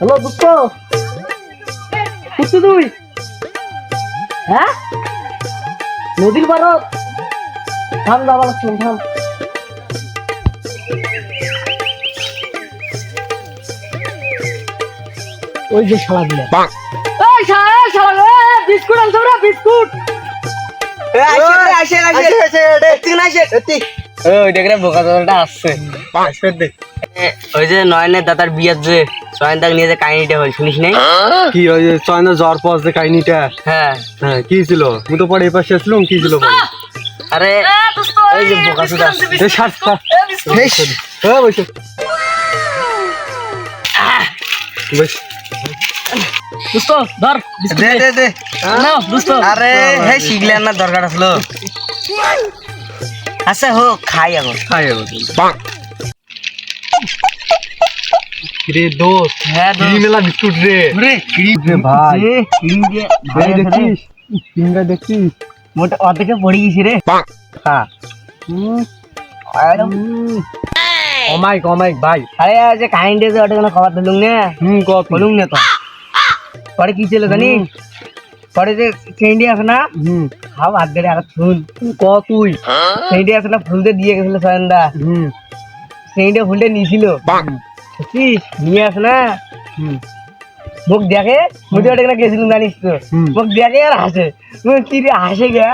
Hello দোস্ত, কোথায় তুই? হ্যাঁ, নদীর পাড়ত। থাম যাবার লাগছিল, থাম। ওই যে শালা দিলে বিস্কুট আনছো না, বিস্কুট। ওই যে নয়নের দাদার বিয়ের যে সয়ন দাগ নিয়ে যে কাহিনীটা হল শুনিস নাই? কি ওই যে চয়না জ্বর পজ যে কাহিনীটা? হ্যাঁ হ্যাঁ, কি ছিল? আমি তো পরে এপাশে আসলাম, কি ছিল বল? আরে ওই যে বোকা সুদা এই ছাড়, ছাড়। হ্যাঁ, বসে বস। দোস্ত ধর বিস্কুট দে দে দে নাও দোস্ত। আরে হে শিখলে না দরকার আসলো। আচ্ছা হোক খাই এখন। খাই এবার। রে দোস্ত, হ্যাঁ কি মেলা বিস্কুট রে? রে ভাই, ভাই দেখছিস? কিংবা দেখছিস? মোটা অর্ধেকে পড়ে গেছি রে। হ্যাঁ। কমাই ভাই। আরে যে কাহিনীটা যে ওটা কোনো খবর দিলুম না কত বলুম না তো। পরে কি ছিল জানি? পরে যে চেন্ডি আছে না, হাও হাত ধরে আর ফুল ক তুই চেন্ডি আছে না, ফুলতে দিয়ে গেছিল সয়নদা। চেন্ডিটা ফুলটা নিয়েছিল, বুঝছিস? নিয়ে আস না, মুখ দেখে মুখে ওটা গেছিলাম জানিস তো। মুখ দেখে আর হাসে। কি রে হাসে গা?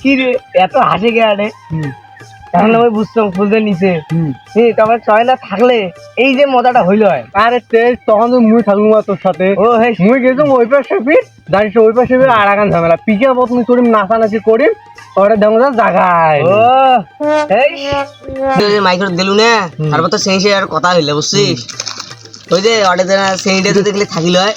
কি রে এত হাসে গা রে? এখন আমি বুঝতাম ফুলতে নিচে। তারপর সয়নদা থাকলে এই যে মজাটা হইল হয়। আরে তেজ তখন তো মুই থাকবো না তোর সাথে। ও হ্যাঁ মুই গেছিলাম ওই পাশে পিঠ, জানিস ওই পাশে পিঠ আর আগান ঝামেলা পিকে মতন করিম, নাচানাচি করিম, ওটা দেখো না জাগায়। ও এই মাইক্রো দিলু না, তারপর তো সেই আর কথা হইলে বুঝছিস? ওই যে অর্ডার সেইটা তো দেখলে থাকিল হয়।